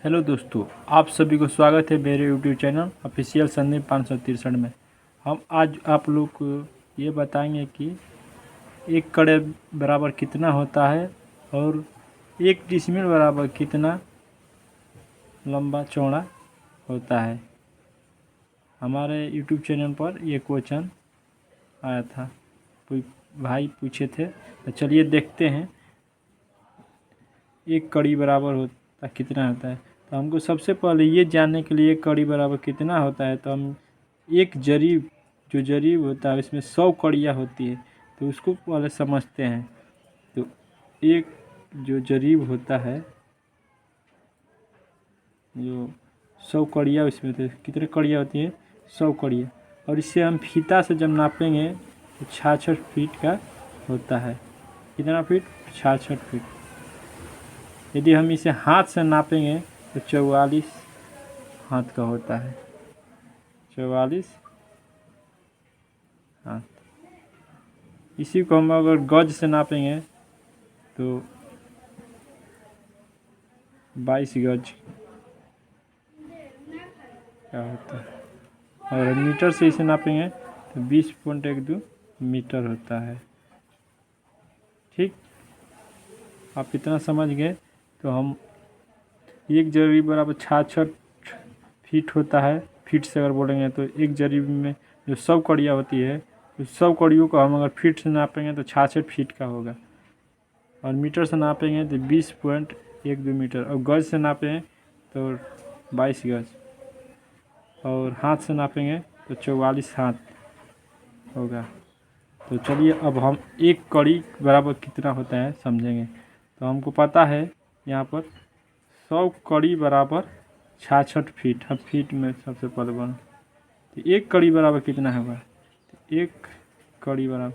Hello दोस्तों, आप सभी को स्वागत है मेरे यूट्यूब चैनल ऑफिशियल संदीप 563 में। हम आज आप लोग को ये बताएंगे कि एक कड़े बराबर कितना होता है और एक डिसमिल बराबर कितना लंबा चौड़ा होता है। हमारे यूट्यूब चैनल पर ये क्वेश्चन आया था, कोई भाई पूछे थे, तो चलिए देखते हैं एक कड़ी बराबर होता कितना होता है। तो हमको सबसे पहले ये जानने के लिए कड़ी बराबर कितना होता है, तो हम एक जरीब जो जरीब होता है इसमें 100 कड़ियाँ होती है, तो उसको पहले समझते हैं। तो एक जो जरीब होता है, जो 100 कड़ियाँ उसमें तो कितने कड़ियाँ होती हैं? 100 कड़ियाँ। और इससे हम फीता से जब नापेंगे तो 66 फीट का होता है। कितना फीट? 66 फीट। यदि हम इसे हाथ से नापेंगे तो 44 हाथ का होता है। 44 हाथ। इसी को हम अगर गज से नापेंगे तो 22 गज का होता है। और मीटर से इसे नापेंगे तो 20.12 मीटर होता है। ठीक, आप इतना समझ गए। तो हम एक जरीब बराबर 66 फीट होता है। फीट से अगर बोलेंगे तो एक जरीब में जो 100 कड़ियाँ होती है, उस 100 कड़ियों को हम अगर फीट से नापेंगे तो 66 फीट का होगा। और मीटर से नापेंगे तो 20.12 मीटर। और गज से नापेंगे तो 22 गज। और हाथ से नापेंगे तो 44 हाथ होगा। तो चलिए अब हम एक कड़ी बराबर कितना होता है समझेंगे। तो हमको पता है यहाँ पर 100 कड़ी बराबर 66 फीट। हम फीट में सबसे पहले बना, तो एक कड़ी बराबर कितना होगा? तो एक कड़ी बराबर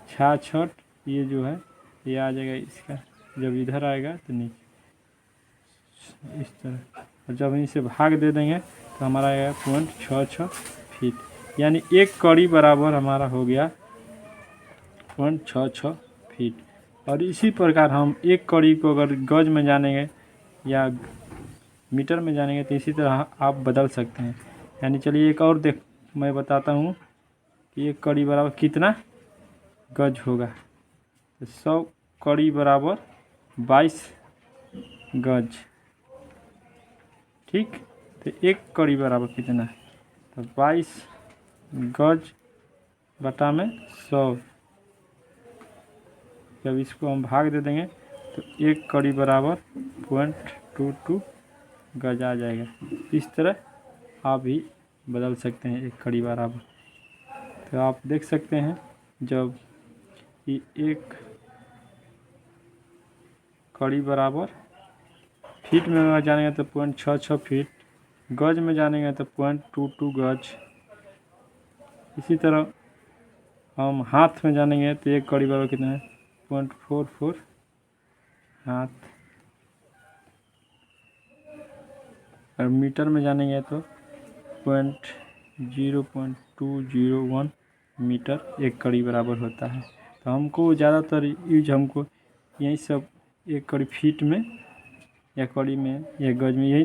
66, ये जो है ये आ जाएगा इसका, जब इधर आएगा तो नीचे इस तरह, और जब इसे भाग दे देंगे तो हमारा आएगा 0.66 फीट। यानी एक कड़ी बराबर हमारा हो गया 0.66 फीट। और इसी प्रकार हम एक कड़ी को अगर गज में जानेंगे या मीटर में जानेंगे तो इसी तरह आप बदल सकते हैं। यानी चलिए एक और मैं बताता हूँ कि एक कड़ी बराबर कितना गज होगा। तो 100 कड़ी बराबर 22 गज। ठीक, तो एक कड़ी बराबर कितना है? तो 22 गज बटा में 100। जब इसको हम भाग दे देंगे तो एक कड़ी बराबर 0.22 गज आ जाएगा। इस तरह आप भी बदल सकते हैं एक कड़ी बराबर। तो आप देख सकते हैं जब एक कड़ी बराबर फीट में जानेंगे तो 0.66 फीट, गज में जानेंगे तो 0.22 गज। इसी तरह हम हाथ में जानेंगे तो एक कड़ी बराबर कितना है? 0.44 हाथ। और मीटर में जानेंगे तो 0.201 मीटर एक कड़ी बराबर होता है। तो हमको ज़्यादातर यूज हमको यही सब एक कड़ी फीट में या कड़ी में या गज में यही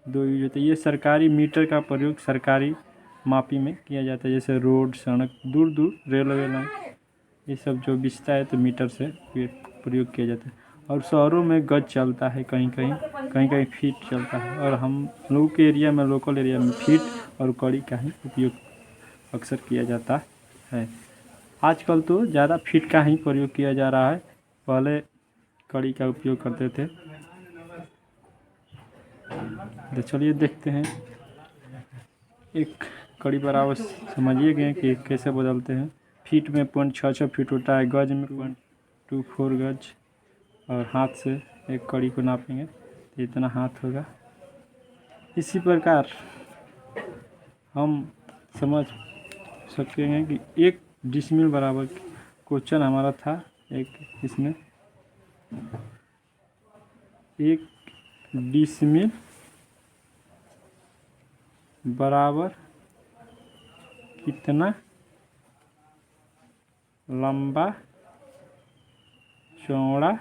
दो यूज होता है। ये सरकारी मीटर का प्रयोग सरकारी मापी में किया जाता है, जैसे रोड, सड़क, दूर दूर रेलवे लाइन, ये सब जो बिछता है तो मीटर से प्रयोग किया जाता है। और शहरों में गज चलता है, कहीं कहीं फीट चलता है। और हम लोगों के एरिया में, लोकल एरिया में फीट और कड़ी का ही उपयोग अक्सर किया जाता है। आजकल तो ज़्यादा फीट का ही प्रयोग किया जा रहा है, पहले कड़ी का उपयोग करते थे। तो चलिए देखते हैं एक कड़ी बराबर समझिए गए कि कैसे बदलते हैं। फीट में 0.66 फीट होता है, गज में 0.24 गज। और हाथ से एक कड़ी को नापेंगे तो इतना हाथ होगा। इसी प्रकार हम समझ सकते हैं कि एक डिसमिल बराबर क्वेश्चन हमारा था एक, इसमें एक डिसमिल बराबर कितना लंबा चौड़ा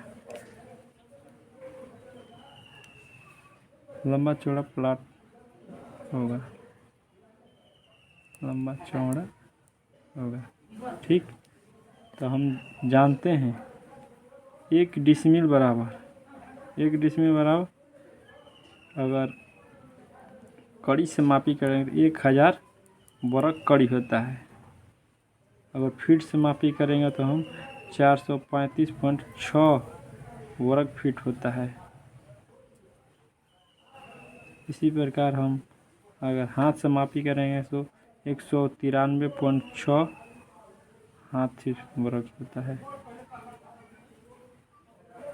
लंबा चौड़ा प्लाट होगा, लंबा चौड़ा होगा। ठीक, तो हम जानते हैं 1 डिसमिल बराबर, 1 डिसमिल बराबर अगर कड़ी से मापी करेंगे तो 1000 वर्ग कड़ी होता है। अगर फीट से मापी करेंगे तो हम 435.6 वर्ग फीट होता है। इसी प्रकार हम अगर हाथ से मापी करेंगे तो 193.6 हाथ वर्ग होता है।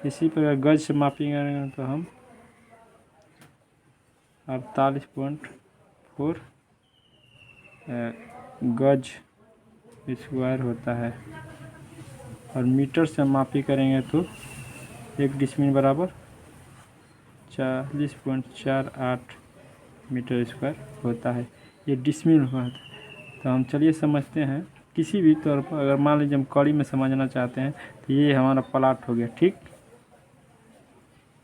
इसी प्रकार गज से मापी करेंगे तो हम 48.4 गज स्क्वायर होता है। और मीटर से मापी करेंगे तो 1 डिसमिल बराबर 40.48 मीटर स्क्वायर होता है। ये डिसमिल होता है। तो हम चलिए समझते हैं किसी भी तौर पर, अगर मान लीजिए हम कड़ी में समझना चाहते हैं तो ये हमारा प्लाट हो गया। ठीक,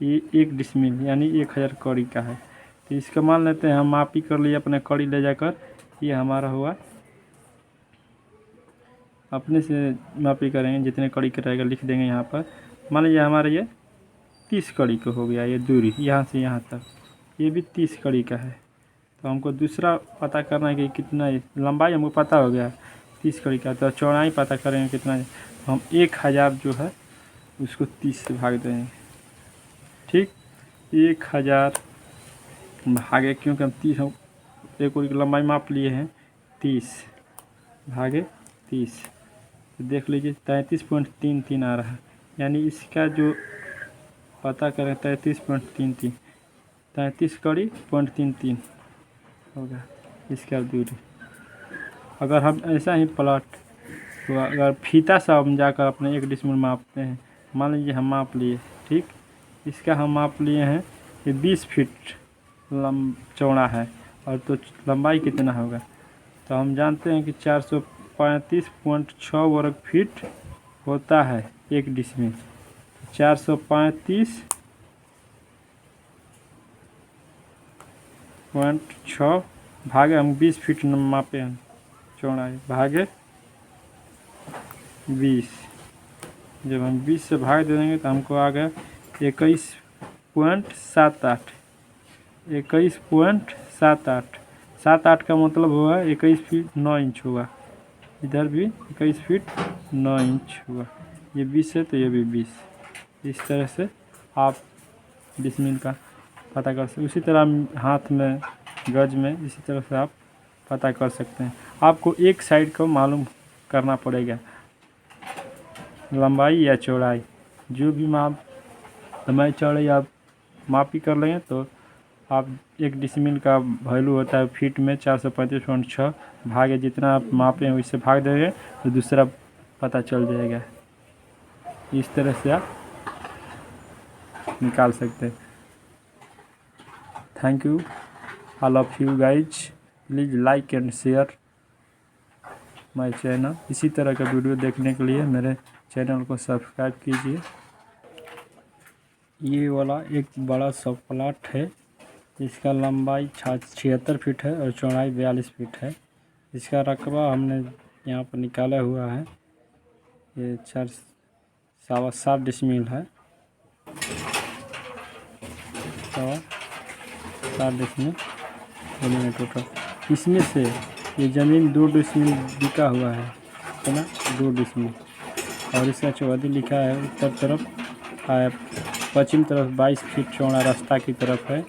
ये 1 डिसमिल यानी 1000 कड़ी का है। तो इसका मान लेते हैं हम मापी कर लिए अपने कड़ी ले जाकर, ये हमारा हुआ। अपने से मापी करेंगे, जितने कड़ी का रहेगा लिख देंगे यहाँ पर। मान लीजिए हमारा ये 30 कड़ी का हो गया, ये दूरी यहाँ से यहाँ तक, ये भी 30 कड़ी का है। तो हमको दूसरा पता करना है कि कितना लंबाई हमको पता हो गया 30 कड़ी का, तो चौड़ाई पता करेंगे कितना है। तो हम 1000 जो है उसको 30 से भाग देंगे। ठीक, 1000 भागे, क्योंकि हम 30 एक और लंबाई माप लिए हैं, 30 भागे 30, तो देख लीजिए 33.33 आ रहा है। यानी इसका जो पता करें 33.33, 33 कड़ी 0.33 होगा इसका दूरी। अगर हम ऐसा ही प्लाट, तो अगर फीता से हम जाकर अपने 1 डिसमिल मापते हैं, मान लीजिए हम माप लिए। ठीक, इसका हम माप लिए हैं, ये 20 फीट चौड़ा है, और तो लंबाई कितना होगा। तो हम जानते हैं कि 435.6 वर्ग फीट होता है 1 डिसमिल। 435.6 भागे, हम 20 फीट मापे हैं चौड़ाई, भागे 20। जब हम 20 से भाग दे देंगे तो हमको आ गया 21.78। 21.78, 7-8 का मतलब हुआ 21 फीट 9 इंच हुआ। इधर भी 21 फीट 9 इंच हुआ। ये 20 है तो ये भी 20। इस तरह से आप डिसमिल का पता कर सकते। उसी तरह हाथ में, गज में, इसी तरह से आप पता कर सकते हैं। आपको एक साइड को मालूम करना पड़ेगा, लंबाई या चौड़ाई, जो भी माप लंबाई चौड़ाई आप मापी कर लेंगे तो आप 1 डिसमिल का वैल्यू होता है फीट में 435.6 भागे जितना आप मापे हैं उससे भाग देंगे तो दूसरा पता चल जाएगा। इस तरह से आप निकाल सकते हैं। Thank you all of you guys, please like and share my channel. इसी तरह का वीडियो देखने के लिए मेरे चैनल को सब्सक्राइब कीजिए। ये वाला एक बड़ा सा प्लाट है, इसका लंबाई 76 फीट है और चौड़ाई 42 फीट है। इसका रकबा हमने यहाँ पर निकाला हुआ है, ये 7.25 डिसमिल है, 7.25 डिसमिल ज़मीन टोटल। इसमें से ये ज़मीन 2 डिसमिल बिका हुआ है, ना 2 डिसमिल, और इसका चौहद्दी लिखा है उत्तर तरफ, पश्चिम तरफ 22 फीट चौड़ा रास्ता की तरफ है,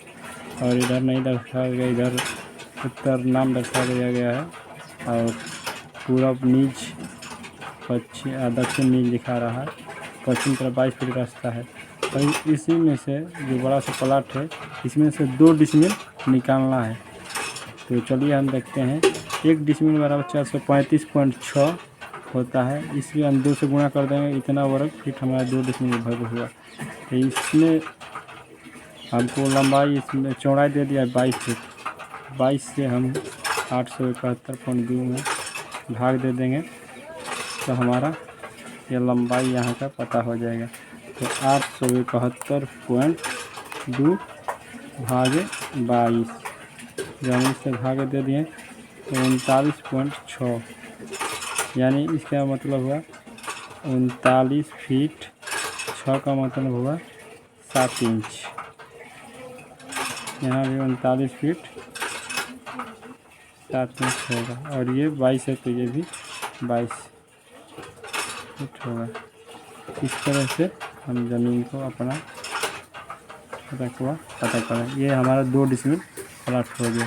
और इधर नहीं दर्शाया गया, इधर उत्तर नाम दर्शा दिया गया है, और पूरब नीच दक्षिण नीच दिखा रहा है। पश्चिम तरफ 22 फीट रास्ता है। और इसी में से जो बड़ा सा प्लाट है, इसमें से 2 डिसमिल निकालना है। तो चलिए हम देखते हैं। 1 डिसमिल बराबर 435.6 होता है, इसलिए हम 2 से गुणा कर देंगे, इतना वर्ग फीट हमारा 2 डिसमिल भर हुआ। तो इसमें हमको लंबाई, इसमें चौड़ाई दे दिया 22 फीट, 22 से हम 871.2 में भाग दे देंगे तो हमारा ये लंबाई यहाँ का पता हो जाएगा। तो 871.2 भागे 22, जो हम इससे भागे दे दिए तो 39.6, यानी इसका मतलब हुआ 39 फीट 6 का मतलब हुआ 7 इंच। यहाँ भी 39 फीट 7 इंच होगा, और ये 22 है तो ये भी 22 फीट होगा। इस तरह से हम ज़मीन को अपना रकबा पता करें। ये हमारा 2 डिसमिल प्लाट हो गया।